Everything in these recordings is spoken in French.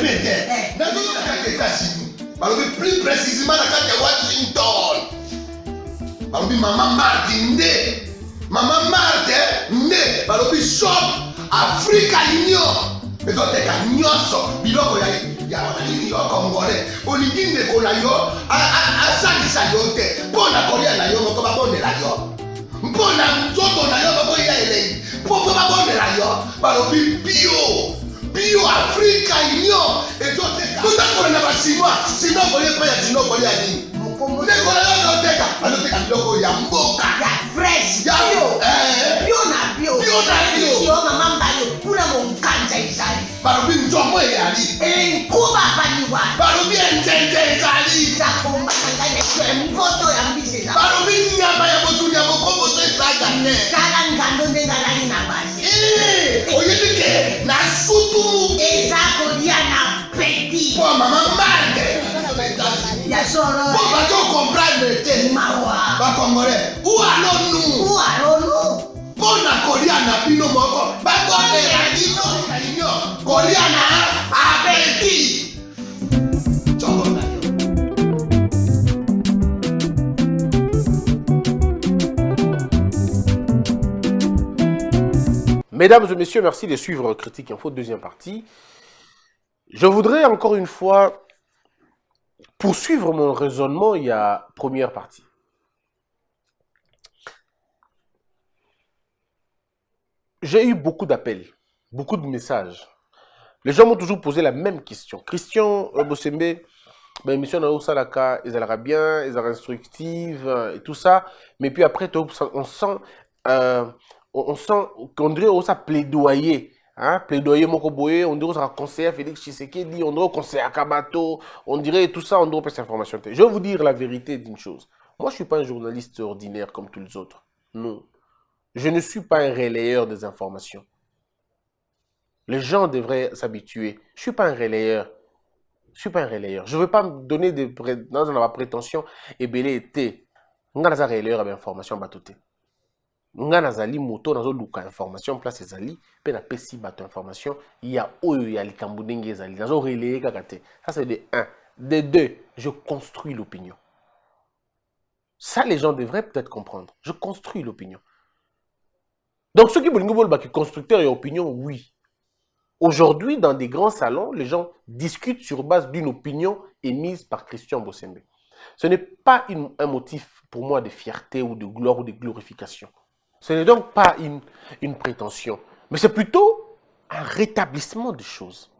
Angleterre. Dans les États-Unis. Plus précisément dans les Washington. Maman Martin né. Maman Martin né. Balobi shop Africa Union. Mais donc t'es qu'à nyonso. Biloko ya wanani yo Congolais. Olingi ndeko na yo. Asalisa yo te. Mpona kolia na yo moko babondela yo. Mpona nzoto na yo bako ya elei. Poko babondela yo. Balobi bio Africa Union. Et donc t'es qu'à. Tout à na basinois. Sinon kolia pa ya sinon kolia nini. Ndeko na yo teka. Aloteka biloko ya mboka. Ya fresh. Ya bio na bio. Bio na bio. Yo mama mbayo kuna monkanja izali. Balobi nzomo eyali. Nkuba baliwa. Balobi enjenje ezali. Zakomba kanganya kwe mvoto ya mbise za. Balobi nyama ya botu ya bokombo to esaga ne. Kala ngando ndengalani na basi. Oyedike na sutu. Ezako dia na peti. Po mama mande. Ya soro. Po bato comprendre te. Mawa. Ba Congolais. Où allons-nous? Où allons-nous? Pona kolia na bino moko. Ba kondela bino kalinyo. Kolia na appétit. Mesdames et messieurs, merci de suivre Critique Info, deuxième partie. Je voudrais encore une fois poursuivre mon raisonnement il y a première partie. J'ai eu beaucoup d'appels, beaucoup de messages. Les gens m'ont toujours posé la même question. Christian Bosembe, l'émission de Salaka, elle sera bien, elle sera instructive et tout ça. Mais puis après, on sent qu'on dirait qu'on plaidoyer. Hein? Plaidoyer Mokoboye, on dirait qu'on sera conseiller Félix Tshisekedi, on dirait conseiller Akabato, on dirait tout ça, on dirait cette information. Je vais vous dire la vérité d'une chose. Moi, je ne suis pas un journaliste ordinaire comme tous les autres. Non. Je ne suis pas un relayeur des informations. Les gens devraient s'habituer. Je ne suis pas un relayeur. Je ne suis pas un relayeur. Je ne veux pas me donner dans ma prétention et belé été. Je suis un relayeur d'informations batotées. Nga nazali moto nazo luka information place ezali pe na pesi bato information ya oyo ya likambo ndenge ezali nazo relayer kaka te. Ça c'est de 1. De 2, je construis l'opinion. Ça les gens devraient peut-être comprendre. Je construis l'opinion. Donc ceux qui veulent qui constructeurs et opinion, oui. Aujourd'hui dans des grands salons, les gens discutent sur base d'une opinion émise par Christian Bosembe. Ce n'est pas un motif pour moi de fierté ou de gloire ou de glorification. Ce n'est donc pas une prétention, mais c'est plutôt un rétablissement des choses.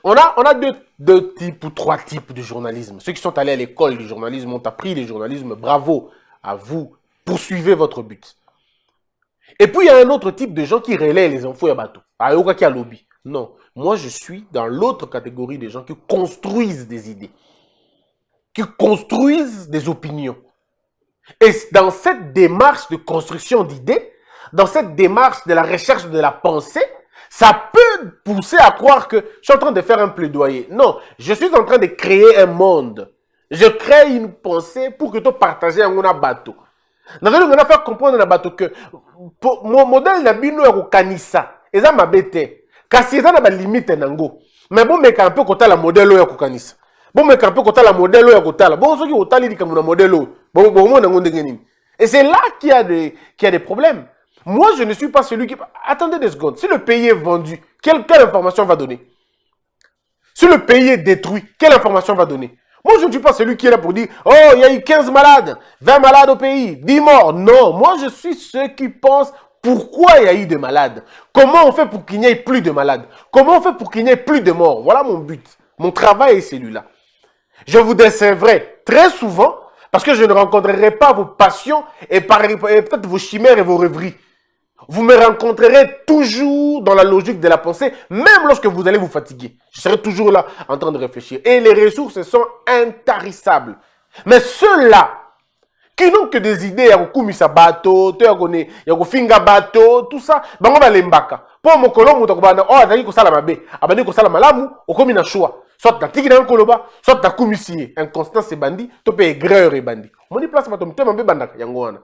On a deux types ou trois types de journalisme. Ceux qui sont allés à l'école du journalisme ont appris le journalisme. Bravo à vous. Poursuivez votre but. Et puis, il y a un autre type de gens qui relaient les infos à bateau. À lobby. Non, moi je suis dans l'autre catégorie des gens qui construisent des idées, qui construisent des opinions. Et dans cette démarche de construction d'idées, dans cette démarche de la recherche de la pensée, ça peut pousser à croire que je suis en train de faire un plaidoyer. Non, je suis en train de créer un monde. Je crée une pensée pour que tu partages un bateau. Nous allons faire comprendre à bateau que mon modèle n'a bino ya kokanisa. Eza mabete. Kasi eza na ba limite nango. Mais bon meka un peu kota la modèle ya kokanisa. Bon meka un peu kota la modèle ya kotala. Bon soki otali di comme na modèle. Et c'est là qu'il y a des problèmes. Moi, je ne suis pas celui qui... Attendez 2 secondes. Si le pays est vendu, quelle information va donner? Si le pays est détruit, quelle information va donner? Moi, je ne suis pas celui qui est là pour dire « Oh, il y a eu 15 malades, 20 malades au pays, 10 morts. » Non, moi, je suis ceux qui pensent pourquoi il y a eu des malades. Comment on fait pour qu'il n'y ait plus de malades? Comment on fait pour qu'il n'y ait plus de morts? Voilà mon but. Mon travail est celui-là. Je vous décevrai très souvent parce que je ne rencontrerai pas vos passions et peut-être vos chimères et vos rêveries. Vous me rencontrerez toujours dans la logique de la pensée, même lorsque vous allez vous fatiguer. Je serai toujours là en train de réfléchir. Et les ressources sont intarissables. Mais ceux-là qui n'ont que des idées, il y a kumisa bateau, il y a finga bateau, tout ça, bango ba lembaka. Pour mon colon, oh, adaki ko sala mabe, abani ko sala malamu, okomi na choix. Soit ta tiki na koloba, soit ta kumisier. Inconstance et bandit, to pe aigreur et bandit. Moni place ma tombe mambe bandaka yango wana.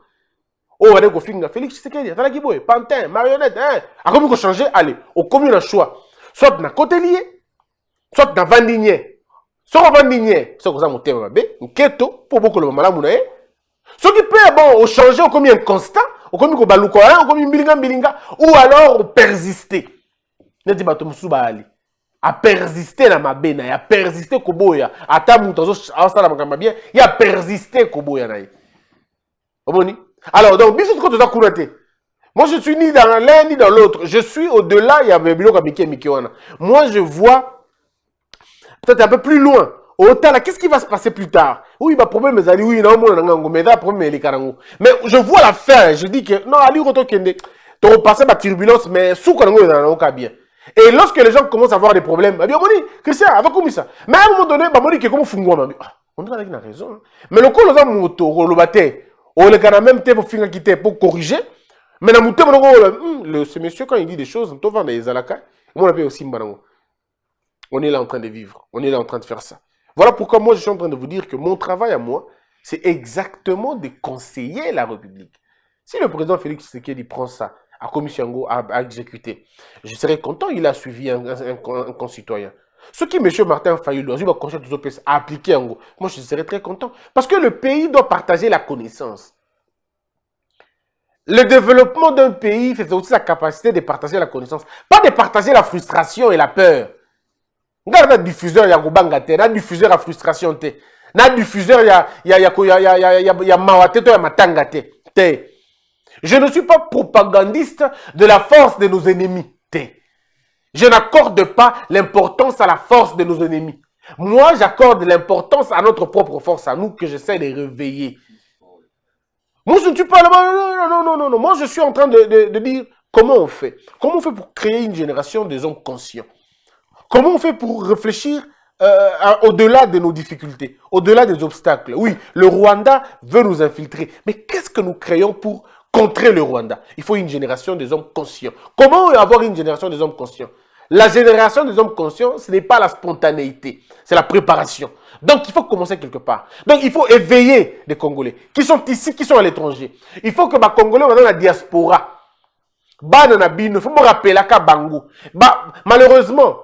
Oh, adaki ko finga Félix Tshisekedi, talaki boy, pantin, marionnette, hein. Akomi ko changer, allez, okomi na choix. Soit na côté lié, soit na vandigné. Soit vandigné, soit que ça mon thème babé, nketo pour beaucoup le malamu na. Ce qui peut bon au changer au comme un constant, au comme ko baluko hein, au comme bilinga ou alors persister. Ne dit bato musu ba ali. A persister na mabena, a persister koboya, ata muto zo asala makamba bien, ya persister koboya na. Oboni. Alors donc biso ko toza kunate. Moi, je suis ni dans l'un ni dans l'autre. Je suis au-delà. Il y a moi, je vois peut-être un peu plus loin. Autant là, qu'est-ce qui va se passer plus tard? Oui, il va problème, mais oui, non, mais mais je vois la fin. Je dis que non, Ali Roto Kende, tu vas passer ma turbulence, mais sous Kanango, il y a bien. Et lorsque les gens commencent à avoir des problèmes, bien, on dit, Christian, avec comme ça. Mais à un moment donné, on dit que comme Fungo, on dit qu'il a raison. Mais le coup, les gens moto, le bâté, on les a même pour finir quitter pour corriger. Mais dans ce monsieur, quand il dit des choses, on est là en train de vivre. On est là en train de faire ça. Voilà pourquoi moi, je suis en train de vous dire que mon travail à moi, c'est exactement de conseiller la République. Si le président Félix Tshisekedi prend ça à Commission à exécuter, je serais content, il a suivi un concitoyen. Ce qui, M. Martin Fayulu, il va conseiller tous les à appliquer en gros. Moi, je serais très content. Parce que le pays doit partager la connaissance. Le développement d'un pays, c'est aussi sa capacité de partager la connaissance. Pas de partager la frustration et la peur. Regarde un diffuseur, il y a un diffuseur à frustration. Un diffuseur, il y a mawate, il y a matangate. Je ne suis pas propagandiste de la force de nos ennemis. Je n'accorde pas l'importance à la force de nos ennemis. Moi, j'accorde l'importance à notre propre force, à nous, que j'essaie de réveiller. Moi, je ne suis pas là-bas. Non. Moi, je suis en train de dire comment on fait. Comment on fait pour créer une génération des hommes conscients? Comment on fait pour réfléchir au-delà de nos difficultés, au-delà des obstacles? Oui, le Rwanda veut nous infiltrer. Mais qu'est-ce que nous créons pour contrer le Rwanda? Il faut une génération des hommes conscients. Comment avoir une génération des hommes conscients? La génération des hommes conscients, ce n'est pas la spontanéité, c'est la préparation. Donc, il faut commencer quelque part. Donc, il faut éveiller les Congolais qui sont ici, qui sont à l'étranger. Il faut que les Congolais soient dans la diaspora. Il faut me rappeler la Bango. Malheureusement,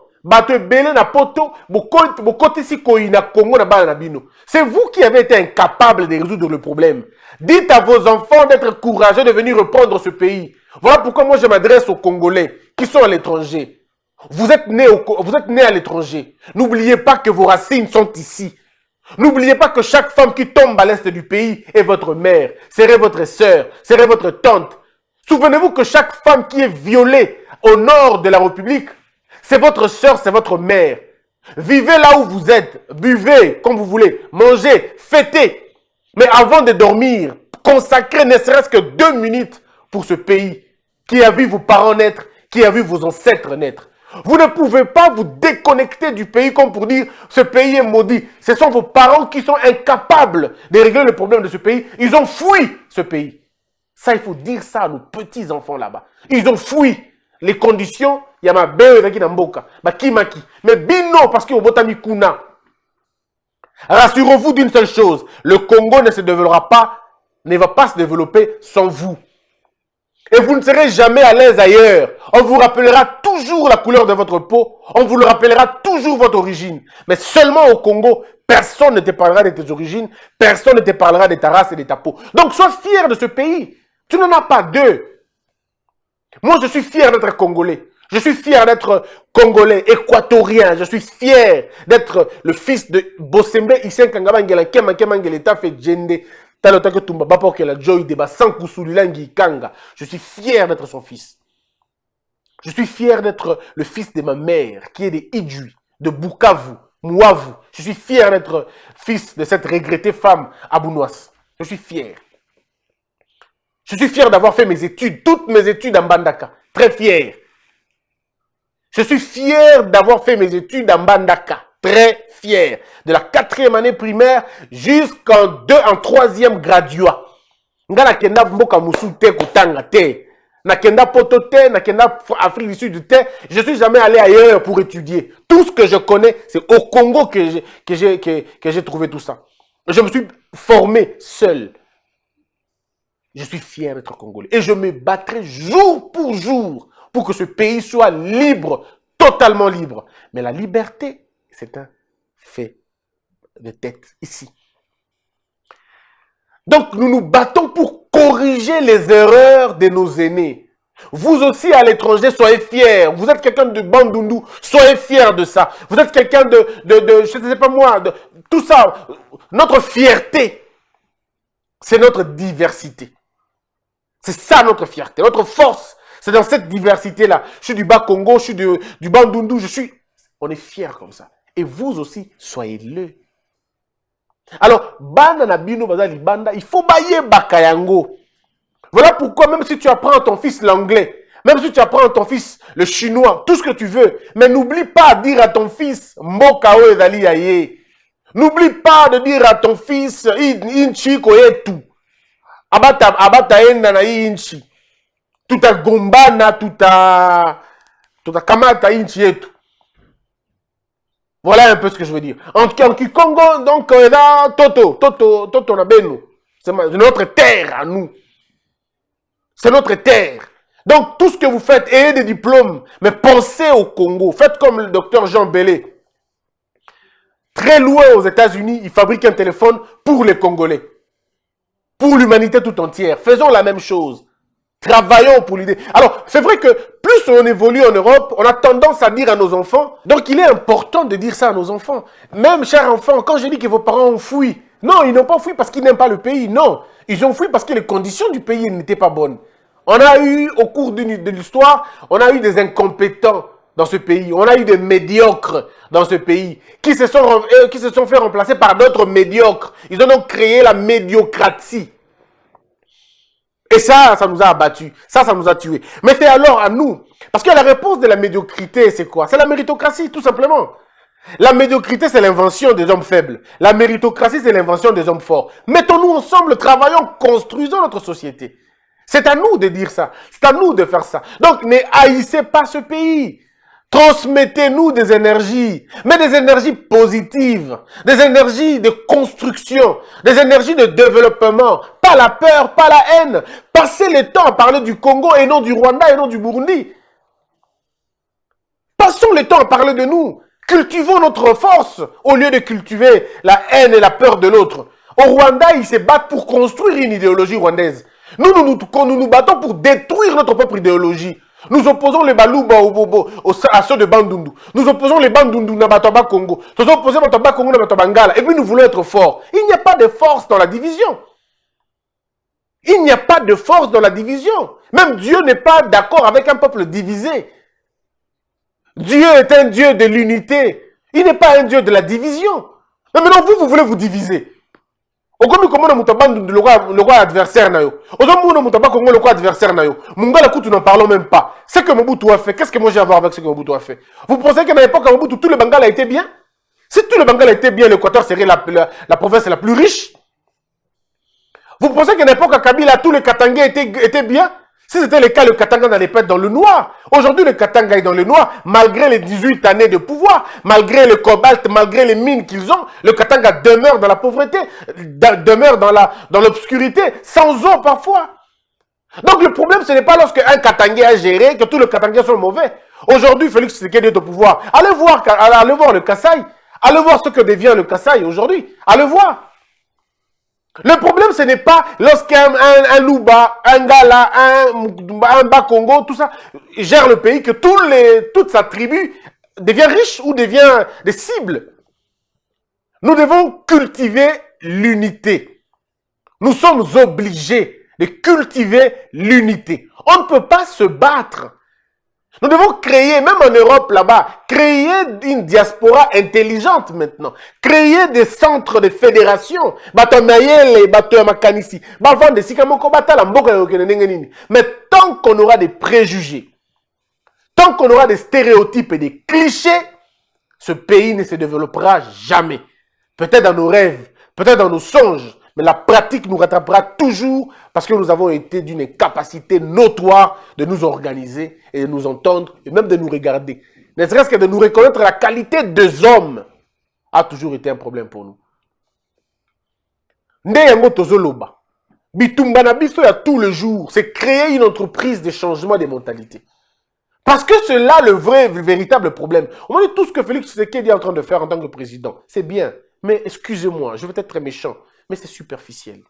c'est vous qui avez été incapable de résoudre le problème. Dites à vos enfants d'être courageux de venir reprendre ce pays. Voilà pourquoi moi je m'adresse aux Congolais qui sont à l'étranger. Vous êtes nés à l'étranger. N'oubliez pas que vos racines sont ici. N'oubliez pas que chaque femme qui tombe à l'est du pays est votre mère, serait votre sœur, serait votre tante. Souvenez-vous que chaque femme qui est violée au nord de la République, c'est votre sœur, c'est votre mère. Vivez là où vous êtes, buvez comme vous voulez, mangez, fêtez. Mais avant de dormir, consacrez ne serait-ce que 2 minutes pour ce pays qui a vu vos parents naître, qui a vu vos ancêtres naître. Vous ne pouvez pas vous déconnecter du pays comme pour dire ce pays est maudit. Ce sont vos parents qui sont incapables de régler le problème de ce pays. Ils ont fui ce pays. Ça, il faut dire ça à nos petits-enfants là-bas. Ils ont fui les conditions. Il y a ma belle qui n'a pas mais bino parce qu'il y a botami kuna. Rassurez-vous d'une seule chose. Le Congo ne va pas se développer sans vous. Et vous ne serez jamais à l'aise ailleurs. On vous rappellera toujours la couleur de votre peau. On vous le rappellera toujours votre origine. Mais seulement au Congo, personne ne te parlera de tes origines. Personne ne te parlera de ta race et de ta peau. Donc sois fier de ce pays. Tu n'en as pas deux. Moi, je suis fier d'être Congolais. Je suis fier d'être Congolais, équatorien. Je suis fier d'être le fils de Bosembe Isen Kangabangela Kemangeleta fait Djende. Je suis fier d'être son fils. Je suis fier d'être le fils de ma mère, qui est de Idjui, de Bukavu, Mouavu. Je suis fier d'être fils de cette regrettée femme abounouas. Je suis fier. Je suis fier d'avoir fait mes études, toutes mes études en Bandaka. Très fier. Je suis fier d'avoir fait mes études en Bandaka. Très fier. De la 4e année primaire jusqu'en 3e graduat. Nga nakenda mboka musu te kutanga te. Nakenda poto te, nakenda Afrique du Sud te. Je suis jamais allé ailleurs pour étudier. Tout ce que je connais, c'est au Congo que j'ai trouvé tout ça. Je me suis formé seul. Je suis fier d'être Congolais. Et je me battrai jour pour que ce pays soit libre, totalement libre. Mais la liberté C'est un fait de tête ici. Donc, nous nous battons pour corriger les erreurs de nos aînés. Vous aussi, à l'étranger, soyez fiers. Vous êtes quelqu'un de Bandundu, soyez fiers de ça. Vous êtes quelqu'un je ne sais pas moi, de tout ça. Notre fierté, c'est notre diversité. C'est ça notre fierté, notre force. C'est dans cette diversité-là. Je suis du Bas-Congo, je suis du Bandundu, on est fiers comme ça. Et vous aussi, soyez-le. Alors, banda na bino bazali banda, il faut bailler bakayango. Voilà pourquoi même si tu apprends à ton fils l'anglais, même si tu apprends à ton fils le chinois, tout ce que tu veux, mais n'oublie pas de dire à ton fils mboka o ezali yaye. N'oublie pas de dire à ton fils inchi koyetu. Abata enda na inchi. Tuta gombana, tuta kamata inchi yetu. Voilà un peu ce que je veux dire. En Kikongo, donc, là, Toto na beno. C'est notre terre à nous. C'est notre terre. Donc, tout ce que vous faites, ayez des diplômes, mais pensez au Congo. Faites comme le docteur Jean Bellé. Très loin aux États-Unis, il fabrique un téléphone pour les Congolais. Pour l'humanité tout entière. Faisons la même chose. Travaillons pour l'idée. Alors, c'est vrai que plus on évolue en Europe, on a tendance à dire à nos enfants, donc il est important de dire ça à nos enfants. Même, chers enfants, quand je dis que vos parents ont fui, non, ils n'ont pas fui parce qu'ils n'aiment pas le pays, non. Ils ont fui parce que les conditions du pays n'étaient pas bonnes. On a eu, au cours de l'histoire, on a eu des incompétents dans ce pays. On a eu des médiocres dans ce pays qui se sont fait remplacer par d'autres médiocres. Ils ont donc créé la médiocratie. Et ça nous a abattus. Ça nous a tués. Mais c'est alors à nous. Parce que la réponse de la médiocrité, c'est quoi? C'est la méritocratie, tout simplement. La médiocrité, c'est l'invention des hommes faibles. La méritocratie, c'est l'invention des hommes forts. Mettons-nous ensemble, travaillons, construisons notre société. C'est à nous de dire ça. C'est à nous de faire ça. Donc, ne haïssez pas ce pays. Transmettez-nous des énergies, mais des énergies positives, des énergies de construction, des énergies de développement, pas la peur, pas la haine. Passez le temps à parler du Congo et non du Rwanda et non du Burundi. Passons le temps à parler de nous. Cultivons notre force au lieu de cultiver la haine et la peur de l'autre. Au Rwanda, ils se battent pour construire une idéologie rwandaise. Nous nous battons pour détruire notre propre idéologie. Nous opposons les Balouba à ceux de Bandundu. Nous opposons les Bandundu à Bataba Congo. Nous opposons Bataba Congo à Bataba Ngala. Et puis nous voulons être forts. Il n'y a pas de force dans la division. Il n'y a pas de force dans la division. Même Dieu n'est pas d'accord avec un peuple divisé. Dieu est un Dieu de l'unité. Il n'est pas un Dieu de la division. Mais maintenant, vous voulez vous diviser. Comment le roi adversaire na yo. Le roi adversaire na yo. Mungala Koutou n'en parlons même pas. Ce que Mobutu a fait, qu'est-ce que moi j'ai à voir avec ce que Mobutu a fait? Vous pensez qu'à l'époque, à Mobutu, tout le Bengala était bien? Si tout le Bengala était bien, l'Équateur serait la province la plus riche? Vous pensez qu'à l'époque, à Kabila, tous les Katangais étaient bien? Si c'était le cas, le Katanga n'allait pas être dans le noir. Aujourd'hui, le Katanga est dans le noir, malgré les 18 années de pouvoir, malgré le cobalt, malgré les mines qu'ils ont, le Katanga demeure dans la pauvreté, demeure dans l'obscurité, sans eau parfois. Donc le problème, ce n'est pas lorsque un Katangais a géré que tous les Katangais sont mauvais. Aujourd'hui, Félix Tshisekedi est au pouvoir. Allez voir le Kasaï. Allez voir ce que devient le Kasaï aujourd'hui. Allez voir. Le problème, ce n'est pas lorsqu'un Louba, un Gala, un Bas-Congo, tout ça, gère le pays, que toute sa tribu devient riche ou devient des cibles. Nous devons cultiver l'unité. Nous sommes obligés de cultiver l'unité. On ne peut pas se battre. Nous devons créer, même en Europe là-bas, créer une diaspora intelligente maintenant. Créer des centres de fédération. Mais tant qu'on aura des préjugés, tant qu'on aura des stéréotypes et des clichés, ce pays ne se développera jamais. Peut-être dans nos rêves, peut-être dans nos songes, mais la pratique nous rattrapera toujours parce que nous avons été d'une incapacité notoire de nous organiser et de nous entendre et même de nous regarder. Ne serait-ce que de nous reconnaître la qualité des hommes a toujours été un problème pour nous. Ndeyango tozoloba. Bitumba na biso ya tout le jour, c'est créer une entreprise de changement des mentalités. Parce que c'est là le véritable problème. On dit tout ce que Félix Tshisekedi est en train de faire en tant que président. C'est bien. Mais excusez-moi, je vais être très méchant. Mais c'est superficiel.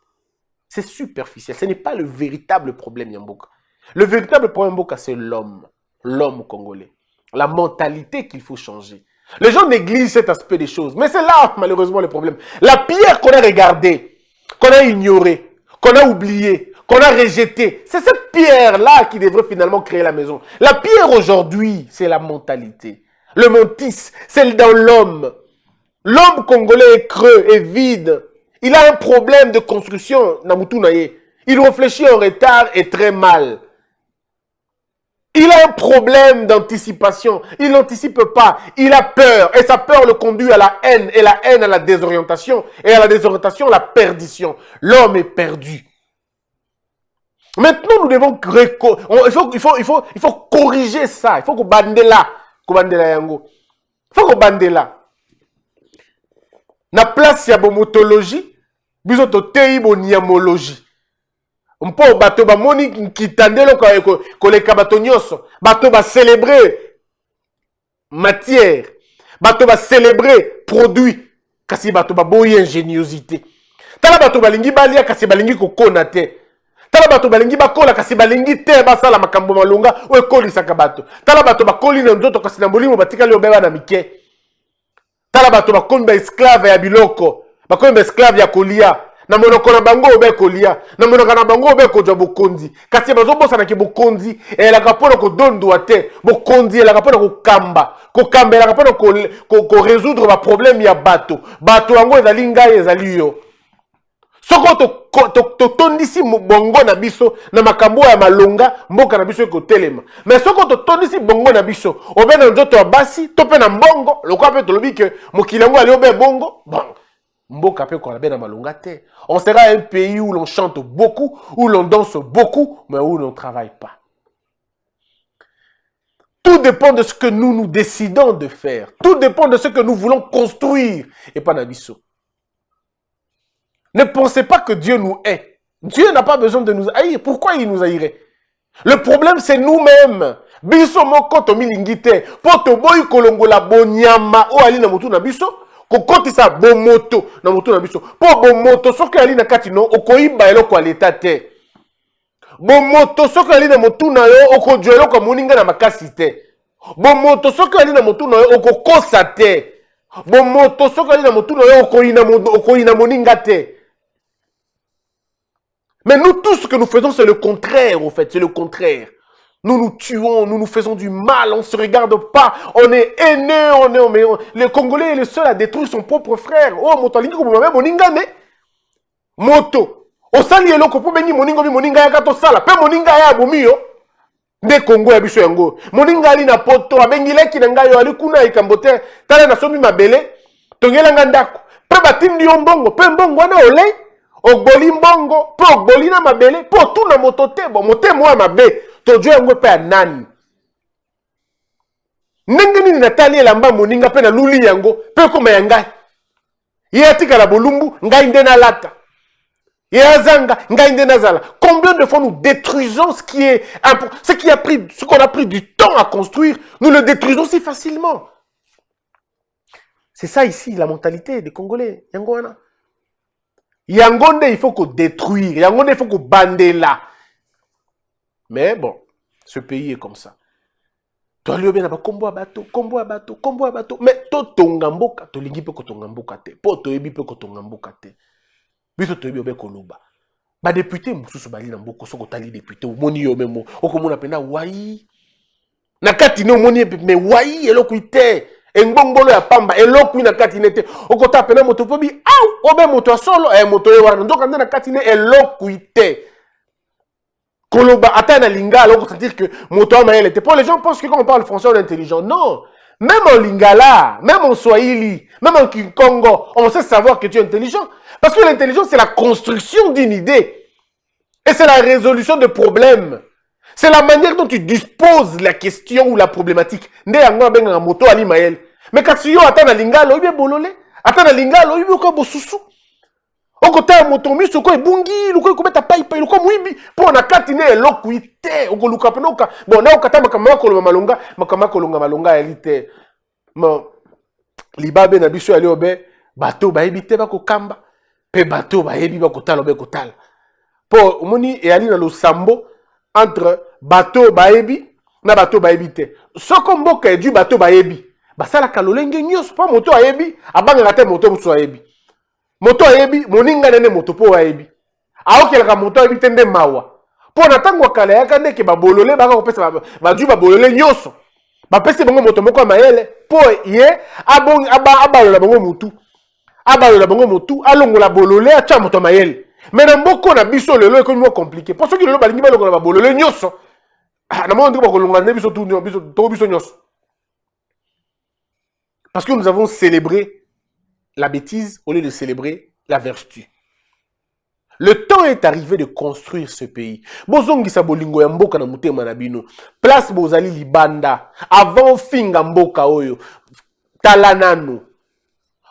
C'est superficiel. Ce n'est pas le véritable problème, Yamboka. Le véritable problème, Yamboka, c'est l'homme. L'homme congolais. La mentalité qu'il faut changer. Les gens négligent cet aspect des choses. Mais c'est là, malheureusement, le problème. La pierre qu'on a regardée, qu'on a ignorée, qu'on a oubliée, qu'on a rejetée, c'est cette pierre-là qui devrait finalement créer la maison. La pierre aujourd'hui, c'est la mentalité. Le mentis, c'est dans l'homme. L'homme congolais est creux, est vide. Il a un problème de construction, Namutunaye. Il réfléchit en retard et très mal. Il a un problème d'anticipation. Il n'anticipe pas. Il a peur. Et sa peur le conduit à la haine. Et la haine à la désorientation. Et à la désorientation, la perdition. L'homme est perdu. Maintenant, nous devons... Il faut corriger ça. Il faut qu'on bande là. Il faut qu'on bande là. Na place ya bomotologie, biso to tei boniamologie. Mpo bato ba moni kitandelo ko le kabato nyoso, bato ba célébrer matière, bato ba célébrer produit, kasi bato ba boye ingéniosité. Tala bato balingi balia kasi balingi kokona te. Tala bato balingi bakola kasi balingi te basala makambo malonga o ekolisaka bato. Tala bato bakoli na nzoto kasi na molimo batikali obeba na mike. Tala bato bakomi ba esclave ya biloko, bakomi ba esclave ya kolia. Na monoko na bango obe kolia, na monoko na bango obe kozwa bokonzi. Kasi bazobosa na ki bokonzi, elaka pona ko dondwa te. Bokonzi elaka pona ko kamba. Ko kamba elaka pona ko résoudre ba problème ya bato. Bato yango ezali ngai ezali yo. Soko to tondisi bongo na biso na makambo ya malonga mboka na biso ko telema. Mais soko to tondisi bongo na biso, obe na nzoto ya basi, to pe na mbongo, lokwa pe to lobi ke mokili yango ali obe bongo, bon. Mboka pe ko na be na malonga te. On sera un pays où l'on chante beaucoup, où l'on danse beaucoup, mais où l'on ne travaille pas. Tout dépend de ce que nous décidons de faire. Tout dépend de ce que nous voulons construire et pas na biso. Ne pensez pas que Dieu nous hait. Dieu n'a pas besoin de nous haïr. Pourquoi il nous haïrait? Le problème, c'est nous-mêmes. Biso moko to milingite. Poto boy kolongo la bonyama o ali na mutu na biso. Kokoti sa bomoto na mutu na biso. Po bomoto soki ali na kati no okoyiba eloko aleta te. Bomoto soki ali na mutu na yo okodjo eloko moninga na makasi te. Bomoto soki ali na mutu na yo okokosa te. Bomoto soki ali na mutu na yo okoyina moninga te. Mais nous, tout ce que nous faisons, c'est le contraire, au fait. C'est le contraire. Nous nous tuons, nous nous faisons du mal, on ne se regarde pas, on est haineux, le Congolais est le seul à détruire son propre frère. Oh, moto alingi ko boma moninga ne? Moto. Osali eloko po bengi moningo bi moninga ya kato sala. Pe moninga ya bomi yo. Nde Congo ya biso yango. Moninga ali na poto, abengi leki na ngai yo ali kuna ikambote. Tala na somi mabele. Tongela ngandako. Pe batindi yo mbongo, pe mbongo wana olei. Ogboli mbongo, po ogboli na mabele, po tu na motote, bo motemo ya mabe, tojo yango pe ya nani. Ndenge nini natali elamba moninga pe na luli yango, pe koma ya ngai. Ye atika la bolumbu, ngai nde na lata. Ye azanga, ngai nde na zala. Combien de fois nous détruisons ce qu'on a pris du temps à construire, nous le détruisons si facilement. C'est ça ici, la mentalité des Congolais, yango wana. Yangonde, il faut qu'on détruire. Yangonde, il faut qu'on bande là. Mais bon, ce pays est comme ça. Toi, lui, bien, combo à bateau. Mais to tongamboka, to lingi pe ko tongamboka te. Po to ebi pe ko tongamboka te. Biso to ebi obe koloba. Ba député mususu bali na mboko soko tali député o moni yo memo. Okomona pena wai. Na kati no moni me wai eloko ite. Engbongolo ya pamba eloko na katine te okota pena moto pobi au obe moto solo moto ye wana ndoka na katine eloko ite koloba atana lingala on sentir que moto amaele te. Pour les gens pensent que quand on parle français on est intelligent. Non, même en lingala, même en swahili, même en kikongo, on sait savoir que tu es intelligent parce que l'intelligence c'est la construction d'une idée et c'est la résolution de problèmes. C'est la manière dont tu disposes la question ou la problématique. Nde yango benga moto ali mael. Mais quand tu yo atana lingalo, ibe bolole. Atana lingalo, ibe ko bosusu. okota moto miso ko ebungi luko ko beta paipa luko muibi po na katine eloko ite okoluka penoka bon na okata makama ko malonga makama ko malonga elite mo libabe na biso ali obe bato ba ebite ba ko kamba pe bato ba ebi ba ko tala obe ko tala po omoni e ali na lo sambo entre bato ba ebi na bato ba ebite soko mboka edu bato ba ebi basala kalolenge nyos pa moto ayebi abanga te moto muso ayebi moto ayebi moninga nene moto po ayebi aokelaka moto ayebi tende mawa po na tango kala yaka ndeke babolole baka kopesa baju babolole nyoso bapesi bango moto moko mayele po ye abalola bango mutu abalola bango mutu alongola bolole acha moto mayele mais na mboko na biso lelo ekomi mo compliqué po soki lelo balingi balongola babolole nyoso na mo ndiko bakolongola ne biso tu biso to biso nyoso parce que nous avons célébré la bêtise au lieu de célébrer la vertu. Le temps est arrivé de construire ce pays. Bozongisa bolingo ya mboka na mutema na bino. Place bozali libanda. Avant finga mboka oyo. Talanano.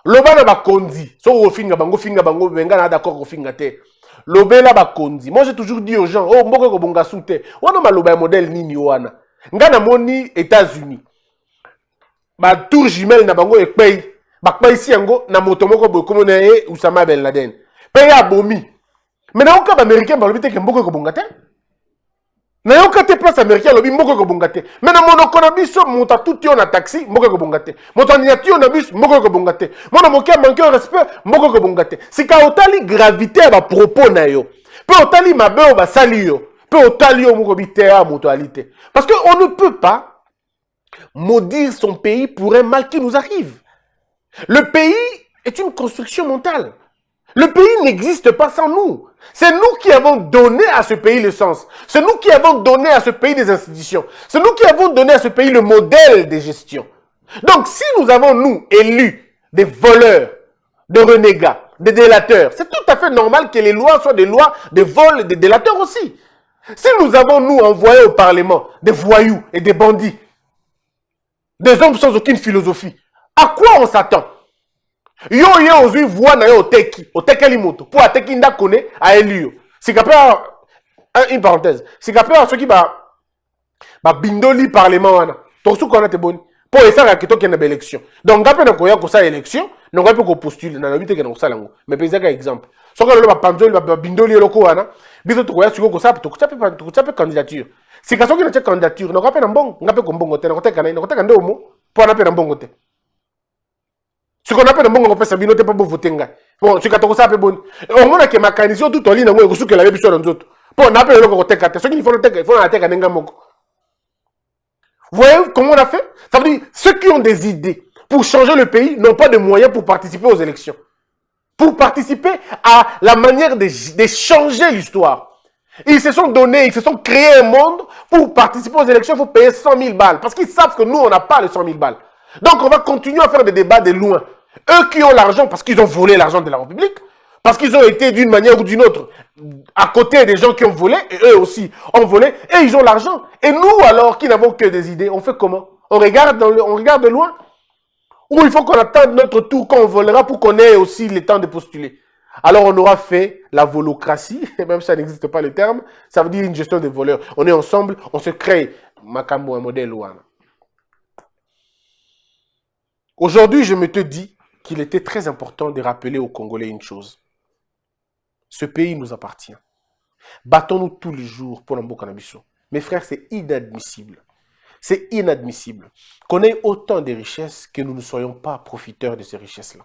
Lobana bakonzi. So finga bango benga na d'accord ko finga te. Lobela bakonzi. Moi j'ai toujours dit aux gens, oh mboka ko bonga soute. Wana maloba ya modèle nini wana. Ngana moni États-Unis. Ba tour jumelle na bango ekpei. Bakpa ici yango na moto moko boy comme na e Oussama Ben Laden. Paye abomi. Mais na oka ba américain ba lobite ke mboko ko bongate. Na yoka te place américain lobi mboko ko bongate. Mais na monoko na biso monta tout yo na taxi mboko ko bongate. Monta ni atio na biso mboko ko bongate. Mona mokia manquer respect mboko ko bongate. Sika otali gravité ba propos na yo. Pe otali mabe ba sali yo. Pe otali yo moko bitea mutualité. Parce que on ne peut pas maudire son pays pour un mal qui nous arrive. Le pays est une construction mentale. Le pays n'existe pas sans nous. C'est nous qui avons donné à ce pays le sens. C'est nous qui avons donné à ce pays des institutions. C'est nous qui avons donné à ce pays le modèle de gestion. Donc si nous avons, nous, élus des voleurs, des renégats, des délateurs, c'est tout à fait normal que les lois soient des lois de vol et de délateurs aussi. Si nous avons, nous, envoyé au Parlement des voyous et des bandits, des hommes sans aucune philosophie, à quoi on s'attend? Yo ozui voix na yo oteki limoto pour ateki nda kone a elio. C'est qu'après une parenthèse, c'est qu'après ceux qui ba bindoli parlement wana. Donc ce qu'on a te bon pour essayer que toke na élection. Donc après na koya ko sa élection, non pas ko postuler na lobite ke na sala ngo. Mais pesa ka exemple. Ce que le ba panzoli ba bindoli loko wana, biso to koya suko ko sa to ko candidature. C'est que ceux qui na candidature, non pas na mbongo, ngape ko mbongo te na koteka na koteka ndomo pour na pe na mbongo te. Ce qu'on appelle un bon groupe, c'est bien pas pour voter. Bon, ce qu'on a fait bon. On a que ma candidature tout en ligne, on a que la même chose dans d'autres. Pour on appelle le côté 4. Ceux qui font le tech, ils font la tech à Nengamoko. Vous voyez comment on a fait? Ça veut dire ceux qui ont des idées pour changer le pays n'ont pas de moyens pour participer aux élections. Pour participer à la manière de changer l'histoire. Ils se sont donnés, ils se sont créés un monde pour participer aux élections, il faut payer 100 000 balles. Parce qu'ils savent que nous, on n'a pas les 100 000 balles. Donc on va continuer à faire des débats de loin. Eux qui ont l'argent parce qu'ils ont volé l'argent de la République, parce qu'ils ont été d'une manière ou d'une autre à côté des gens qui ont volé, et eux aussi ont volé, et ils ont l'argent. Et nous alors, qui n'avons que des idées, on fait comment? On regarde de loin? Ou il faut qu'on attende notre tour quand on volera pour qu'on ait aussi le temps de postuler? Alors on aura fait la volocratie, même si ça n'existe pas le terme, ça veut dire une gestion des voleurs. On est ensemble, on se crée. Makambo, un modèle ouana. Aujourd'hui, je me te dis qu'il était très important de rappeler aux Congolais une chose. Ce pays nous appartient. Battons-nous tous les jours pour l'Ambo Canabiso. Mes frères, c'est inadmissible. C'est inadmissible qu'on ait autant de richesses que nous ne soyons pas profiteurs de ces richesses-là.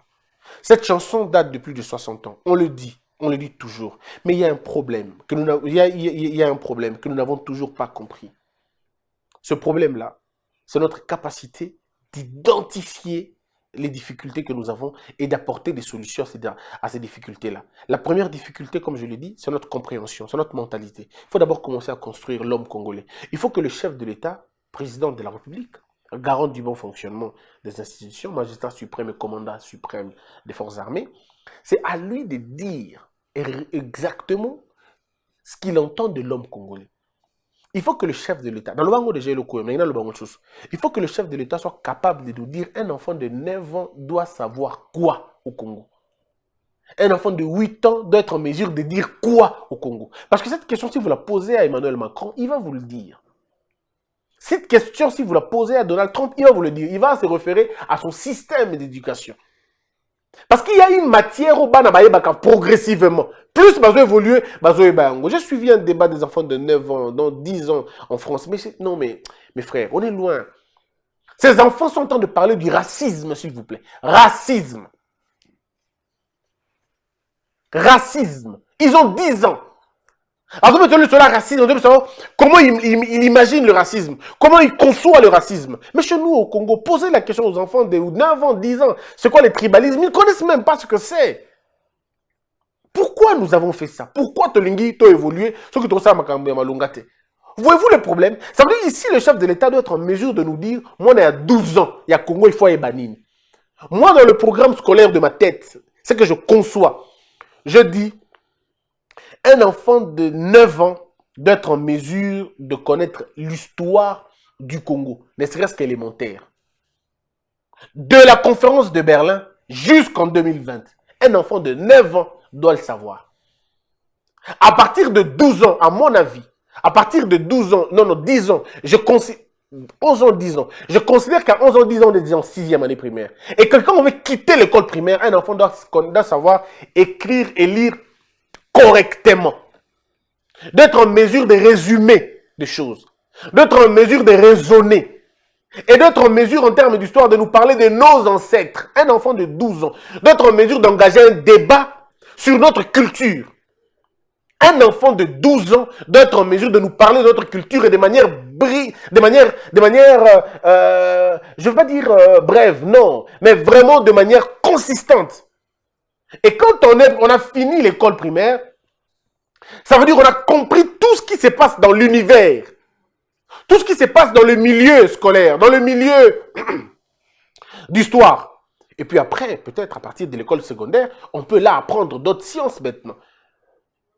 Cette chanson date de plus de 60 ans. On le dit toujours. Mais il y a un problème que nous n'avons toujours pas compris. Ce problème-là, c'est notre capacité d'identifier les difficultés que nous avons et d'apporter des solutions à ces difficultés-là. La première difficulté, comme je l'ai dit, c'est notre compréhension, c'est notre mentalité. Il faut d'abord commencer à construire l'homme congolais. Il faut que le chef de l'État, président de la République, garant du bon fonctionnement des institutions, magistrat suprême et commandant suprême des forces armées, c'est à lui de dire exactement ce qu'il entend de l'homme congolais. Il faut que le chef de l'État, il faut que le chef de l'État soit capable de nous dire un enfant de 9 ans doit savoir quoi au Congo. Un enfant de 8 ans doit être en mesure de dire quoi au Congo? Parce que cette question, si vous la posez à Emmanuel Macron, il va vous le dire. Cette question, si vous la posez à Donald Trump, il va vous le dire. Il va se référer à son système d'éducation. Parce qu'il y a une matière au Banabaïbaka progressivement. Plus bazo évoluer, bazo ébango. J'ai suivi un débat des enfants de 9 ans, dans 10 ans en France. Mais non, mais mes frères, on est loin. Ces enfants sont en train de parler du racisme, s'il vous plaît. Racisme. Racisme. Ils ont 10 ans. Alors, vous mettez le racisme, on doit savoir comment il imagine le racisme, comment il conçoit le racisme. Mais chez nous, au Congo, posez la question aux enfants de 9 ans, 10 ans, c'est quoi les tribalismes? Ils ne connaissent même pas ce que c'est. Pourquoi nous avons fait ça? Pourquoi Tolingi a évolué? Ce que tu as malungate. Voyez-vous le problème? Ça veut dire ici, le chef de l'État doit être en mesure de nous dire, moi, on est à 12 ans, il y a Congo, il faut aller banini. Moi, dans le programme scolaire de ma tête, c'est que je conçois. Je dis, un enfant de 9 ans doit être en mesure de connaître l'histoire du Congo, ne serait-ce qu'élémentaire. De la conférence de Berlin jusqu'en 2020, un enfant de 9 ans doit le savoir. À partir de 12 ans, à mon avis, à partir de 12 ans, non, 10 ans, 11 ans, 10 ans, je considère qu'à 11 ans, 10 ans, on est déjà en 6e année primaire. Et quand on veut quitter l'école primaire, un enfant doit savoir écrire et lire correctement, d'être en mesure de résumer des choses, d'être en mesure de raisonner, et d'être en mesure en termes d'histoire de nous parler de nos ancêtres. Un enfant de 12 ans, d'être en mesure d'engager un débat sur notre culture. Un enfant de 12 ans doit être en mesure de nous parler de notre culture et de manière je ne veux pas dire brève, non, mais vraiment de manière consistante. Et quand on a fini l'école primaire, ça veut dire qu'on a compris tout ce qui se passe dans l'univers, tout ce qui se passe dans le milieu scolaire, dans le milieu d'histoire. Et puis après, peut-être à partir de l'école secondaire, on peut là apprendre d'autres sciences maintenant.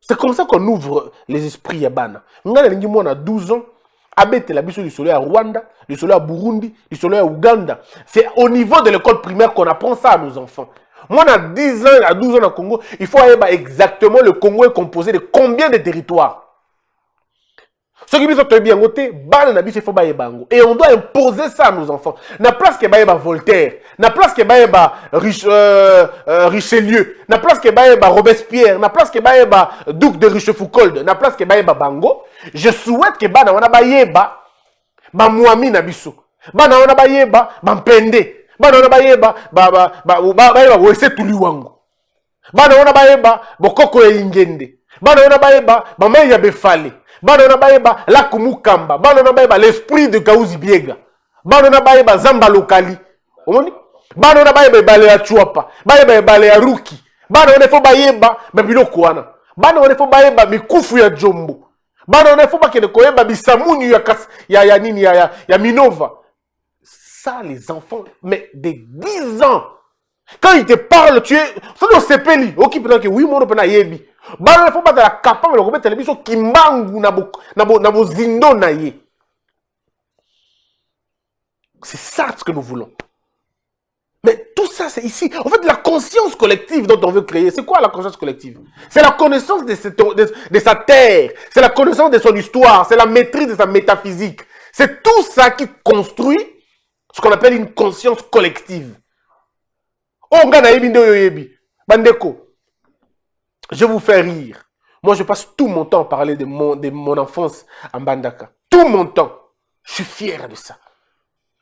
C'est comme ça qu'on ouvre les esprits yabana. On a 12 ans, abete la biso du soleil à Rwanda, du soleil à Burundi, du soleil à Ouganda. C'est au niveau de l'école primaire qu'on apprend ça à nos enfants. Moi, à 10 ans, à 12 ans au Congo, il faut aller exactement le Congo est composé de combien de territoires. Ce qui est bien noté, et on doit imposer ça à nos enfants. Na place que Voltaire, na place que Richelieu, na place que Robespierre, na place que Duc de Richefoucauld, na place que Bango, je souhaite que bana wana bayeba ba Mwami na biso. Bana wana bayeba ba Mpende. Bana wana bayeba ba wese tuliwango. Bana wana bayeba bokoko ya ingende. Bana wana bayeba ba mai ya befale. Bana wana bayeba la kumukamba. Bana wana bayeba l'esprit de Kauzi Biega. Bana wana bayeba Zamba Lokali. Omoni? Bana wana bayeba bale ya Chuapa. Bayeba bale ya Ruki. Bana wana fo bayeba biloko wana. Bana wana fo bayeba mikufu ya Jombo. Bana wana fo bakene koyeba bisamuni ya nini ya Minova. Ça les enfants mais de 10 ans. Quand ils te parlent, tu es ça doit s'épeli. OK peut-être que oui mon pena yebi. Bana wana fo batala capable de remettre biso kimbangu na bo zindo na ye. C'est ça ce que nous voulons. Mais tout ça, c'est ici. En fait, la conscience collective dont on veut créer, c'est quoi la conscience collective? C'est la connaissance de sa terre, c'est la connaissance de son histoire, c'est la maîtrise de sa métaphysique. C'est tout ça qui construit ce qu'on appelle une conscience collective. Oh, Bandeko, je vous fais rire. Moi, je passe tout mon temps à parler de mon enfance en Bandaka. Tout mon temps. Je suis fier de ça.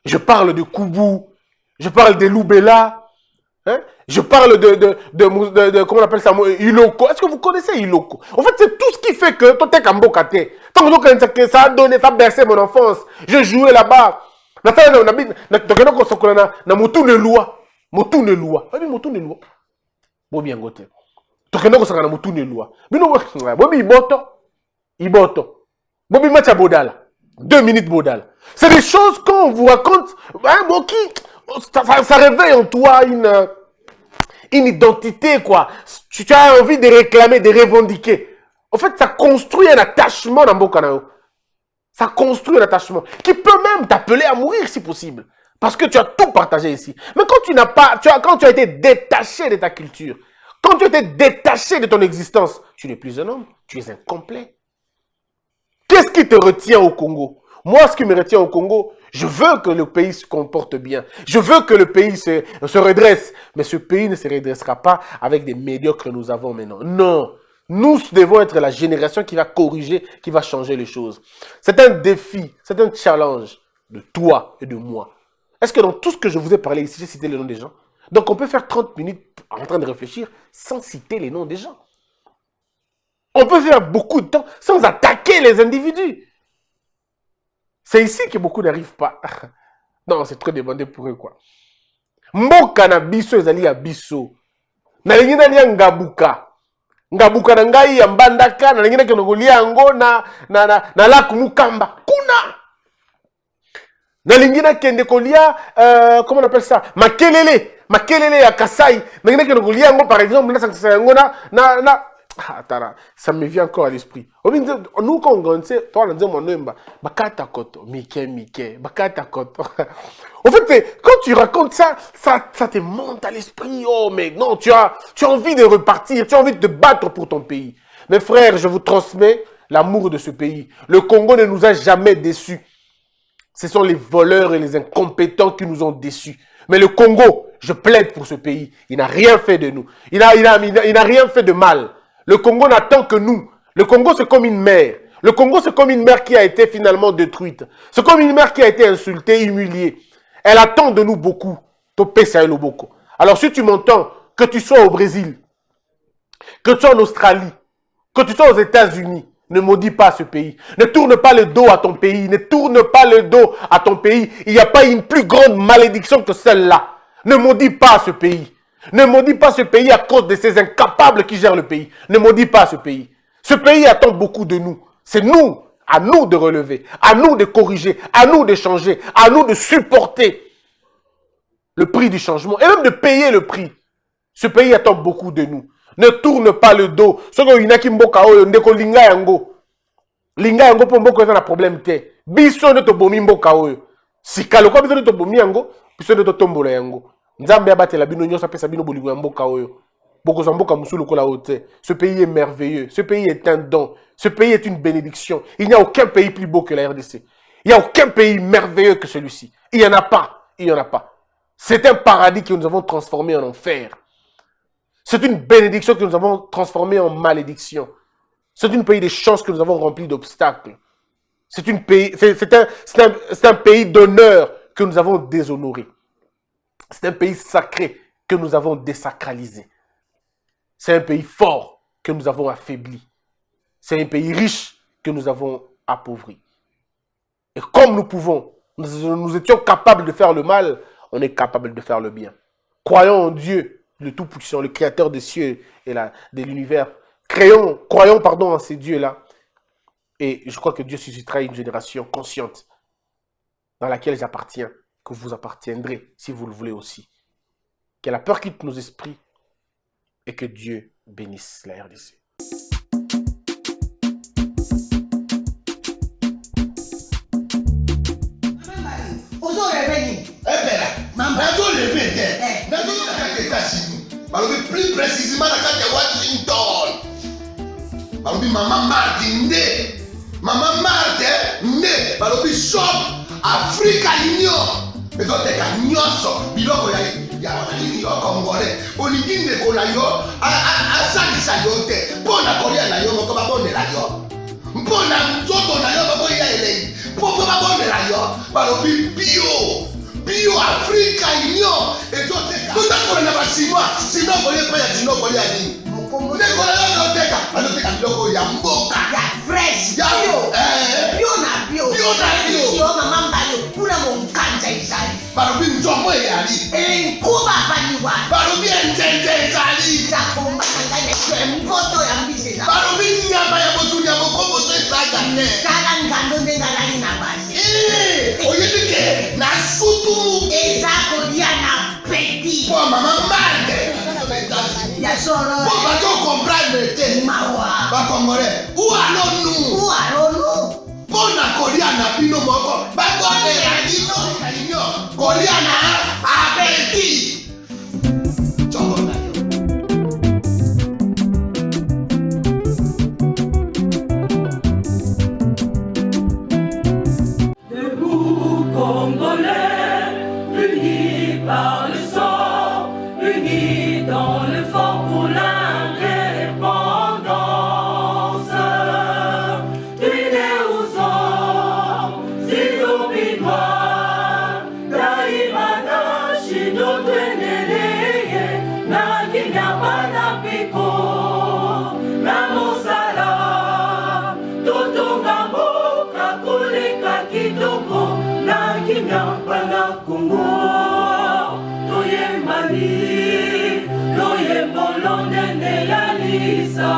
Je parle de Koubou. Je parle de Loubela, hein? Je parle de comment on appelle ça, Iloko. Est-ce que vous connaissez Iloko? En fait, c'est tout ce qui fait que toi, t'es Kambokate. Tant que ça a donné, ça a bercé mon enfance. Je jouais là-bas. Bobi Macha Bodala. 2 minutes Bodala. C'est des choses qu'on vous raconte. Hein, Moki. Ça réveille en toi une identité, quoi. Tu as envie de réclamer, de revendiquer. En fait, ça construit un attachement dans Bokanao. Ça construit un attachement qui peut même t'appeler à mourir si possible. Parce que tu as tout partagé ici. Mais quand tu n'as pas, quand tu as été détaché de ta culture, Quand tu étais détaché de ton existence, tu n'es plus un homme, tu es incomplet. Qu'est-ce qui te retient au Congo? Moi, ce qui me retient au Congo, je veux que le pays se comporte bien. Je veux que le pays se redresse. Mais ce pays ne se redressera pas avec des médiocres que nous avons maintenant. Non. Nous devons être la génération qui va corriger, qui va changer les choses. C'est un défi, c'est un challenge de toi et de moi. Est-ce que dans tout ce que je vous ai parlé ici, j'ai cité les noms des gens? Donc on peut faire 30 minutes en train de réfléchir sans citer les noms des gens. On peut faire beaucoup de temps sans attaquer les individus. C'est ici que beaucoup n'arrivent pas. Non, c'est trop demandé pour eux, quoi. Mboka na biso ezali ya biso. Na lingi na lia ngabuka. Ngabuka na ngai ya mbandaka, na lingi na kenogolia yango na laku mukamba. Kuna! Na lingi na kende kolia, comment on appelle ça? Makelele ya Kasai. Na lingi na kenogolia yango, par exemple, na sankisa yango Ah, tara, ça me vient encore à l'esprit. Nous, quand on grandissait, toi, on disait mon nom, Bakata Koto, Mike, Bakata Koto. En fait, quand tu racontes ça te monte à l'esprit. Oh, mais non, tu as envie de repartir, tu as envie de te battre pour ton pays. Mes frères, je vous transmets l'amour de ce pays. Le Congo ne nous a jamais déçus. Ce sont les voleurs et les incompétents qui nous ont déçus. Mais le Congo, je plaide pour ce pays. Il n'a rien fait de nous. Il n'a rien fait de mal. Le Congo n'attend que nous. Le Congo, c'est comme une mère. Le Congo, c'est comme une mère qui a été finalement détruite. C'est comme une mère qui a été insultée, humiliée. Elle attend de nous beaucoup. Alors, si tu m'entends, que tu sois au Brésil, que tu sois en Australie, que tu sois aux États-Unis, ne maudis pas ce pays. Ne tourne pas le dos à ton pays. Ne tourne pas le dos à ton pays. Il n'y a pas une plus grande malédiction que celle-là. Ne maudis pas ce pays. Ne maudis pas ce pays à cause de ces incapables qui gèrent le pays. Ne maudis pas ce pays. Ce pays attend beaucoup de nous. C'est nous, à nous de relever, à nous de corriger, à nous de changer, à nous de supporter le prix du changement et même de payer le prix. Ce pays attend beaucoup de nous. Ne tourne pas le dos. Ce que inaki mboka oyo ndeko linga yango. Linga yango po mboka eza na problème te. Biso ne to bomi mboka oyo. Sikalo ko biso ne to bomi yango, biso ne to tombola yango. Nzambe abatela bino nyonso apesa bino bolingo ya mboka oyo. Bokoza mboka musulu kola ote. Ce pays est merveilleux. Ce pays est un don. Ce pays est une bénédiction. Il n'y a aucun pays plus beau que la RDC. Il n'y a aucun pays merveilleux que celui-ci. Il n'y en a pas. Il n'y en a pas. C'est un paradis que nous avons transformé en enfer. C'est une bénédiction que nous avons transformée en malédiction. C'est un pays de chances que nous avons rempli d'obstacles. C'est un pays d'honneur que nous avons déshonoré. C'est un pays sacré que nous avons désacralisé. C'est un pays fort que nous avons affaibli. C'est un pays riche que nous avons appauvri. Et comme nous pouvons, nous étions capables de faire le mal, on est capable de faire le bien. Croyons en Dieu, le Tout-Puissant, le Créateur des cieux et de l'univers. Croyons en ces dieux-là. Et je crois que Dieu suscitera une génération consciente dans laquelle j'appartiens, que vous appartiendrez si vous le voulez aussi. Que la peur quitte nos esprits et que Dieu bénisse la RDC. Plus précisément dans Washington. Maman Martin Maman Martin shop Africa Union. Mais quand tu as nyonso, biloko ya congolais. Oliginde kola yo asalisa yo te. Pona kolia na yo moko babondela yo. Mpona nzoto na yo bako ya elei. Poko babondela yo. Balobi bio Africa Union. Et toi tu as na basinois, sinon kolia pa ya sinon kolia ni. Nekola yo teka, anoteka biloko ya mboka. Ya fresh. Bio na bio. Yo mama mbayo kuna monkanja izali. Balobi nzomo eyali. Nkuba baliwa. Balobi enjenje ezali. Zakomba kangane kwe mpoto ya mbise za. Balobi nyama ya botu ya mokombo to ezaga te. Kala ngando ndengalali na basi. Oyedike na sutu. Eza kolia na petit. Po mama mande. Ya soro. Po bato comprendre te. Mawa. Ba congolais. Où allons-nous? Pona kolia na bino moko. Ba bonne la bino kolia na appétit. Chongo na yo. dans l'effort pour l'indépendance. Tuile uso, zizobinwa, daima na shindo tuendeleye, na kinyama na piko, na mosala, tutunga mboka kulika kitoko, na kinyama na Kongo. Toye mboli, toye mbolo nene ya lisa.